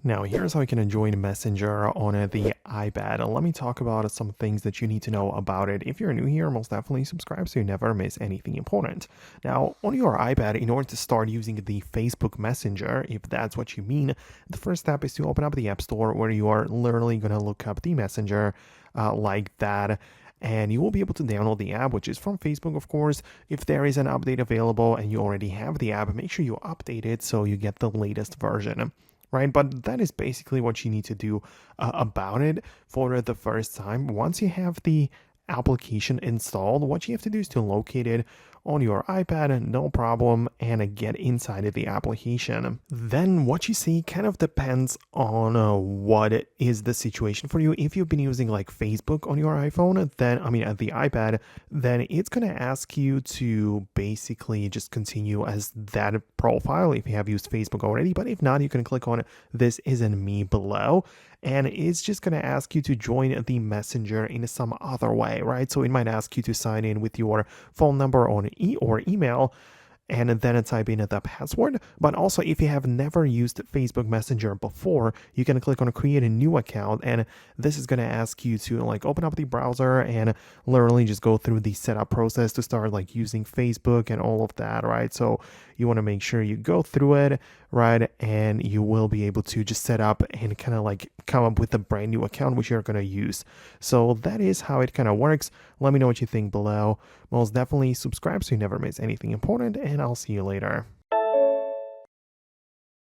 Now, here's how you can join Messenger on the iPad. Let me talk about some things that you need to know about it. If you're new here, most definitely subscribe so you never miss anything important. Now, on your iPad, in order to start using the Facebook Messenger, if that's what you mean, the first step is to open up the App Store where you are literally going to look up the Messenger like that. And you will be able to download the app, which is from Facebook, of course. If there is an update available and you already have the app, make sure you update it so you get the latest version, right? But that is basically what you need to do about it for the first time. Once you have the application installed, what you have to do is to locate it on your iPad, no problem, and get inside of the application. Then what you see kind of depends on what is the situation for you. If you've been using like Facebook on your iPhone, then at the iPad, then it's going to ask you to basically just continue as that profile if you have used Facebook already. But if not, you can click on "This isn't me" below, and it's just going to ask you to join the Messenger in some other way, right? So it might ask you to sign in with your phone number or email, and then type in the password. But also, if you have never used Facebook Messenger before, you can click on create a new account, and this is going to ask you to like open up the browser and literally just go through the setup process to start like using Facebook and all of that, right? So you want to make sure you go through it, right? And you will be able to just set up and kind of like come up with a brand new account which you're going to use. So that is how it kind of works. Let me know what you think below. Most definitely subscribe so you never miss anything important, and I'll see you later.